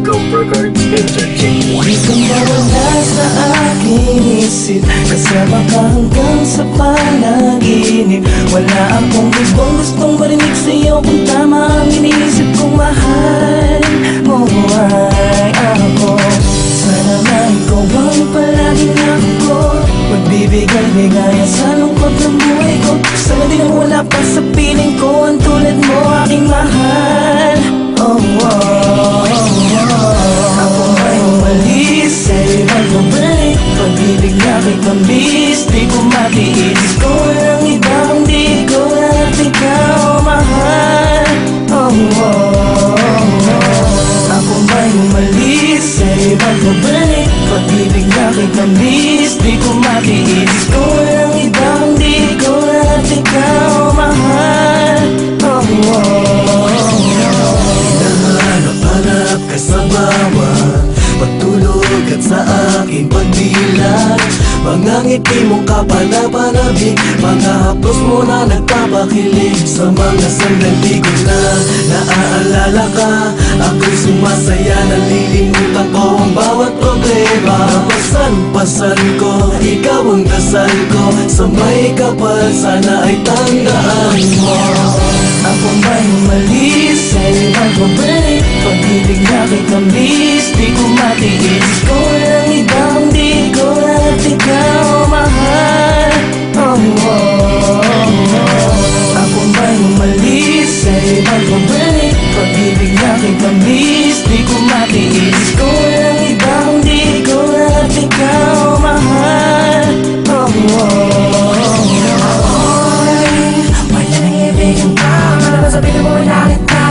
Love Records Entertainment. Di ka mawala sa aking isip, kasama ka hanggang sa panaginip. Wala akong ibang gustong marinig sa'yo kung tama ang iniisip kong mahal mo ay ako. Sana nga ikaw ang palaging ako, magbibigay-bigay sa lungkot ng buhay ko. Sana di na wala pa sa piling ko ang tulad mo aking mahal. Oh, oh, oh, oh. Ako ay umalis sa'yo magbabalik, pag-ibig na kay tamis di ko matiis. Ko walang iba kundi ikaw at ikaw mahal. Oh, oh, oh, oh. Ako ay umalis sa'yo magbabalik, pag-ibig na kay tamis di ko matiis. Ko walang iba kundi ikaw at ikaw mahal. Oh, oh, oh. Hanap ka sa bawat patulog at sa aking pagdilat. Mga ngiti mong kapanapanabik, mga haplos mo na nagpapakilig. Sa mga sandali ko na naaalala ka, ako'y sumasaya, nalilimutan ko ang bawat problema. Napasan-pasan ko, ikaw ang dasal ko, sa may kapal sana ay tandaan mo. Ako ba'y umalis sa'yo magbabalik, pag-ibig na kay tamis di ko matiis. Ko walang iba kundi ikaw at ikaw mahal. Oh, oh, oh, oh. Ako ba'y umalis sa'yo magbabalik, pag-ibig na kay tamis di ko matiis. Ko walang iba kundi ikaw at ikaw mahal. Oh, oh, oh, oh. Wala nang ibigan ka, sabihin mo wala kita.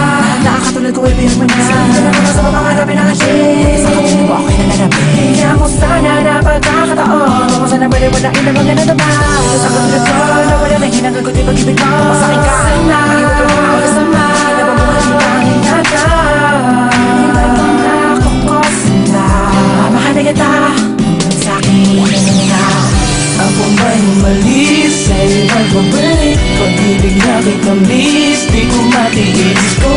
Nakakatulad ko ay pinagmana, sabihin na naman sa mapangarapin ang asin. Sa kapatid mo ako'y nananapin, hindi ako sana na pagkakataon. Kung sana pwede mo na ilang mga nataba. Sa katulad ko na wala nang hinanggagot yung pag-ibig mo. Masakin ka, sana ako kasama, nababuhay mo ang ingatan. Iba'y pangako ko sana, mahal na kita hanggang sa'kin na. Ako ba'y umalis sa'yo magbabalik, pag-ibig na kay tamis di ko matiis. Ko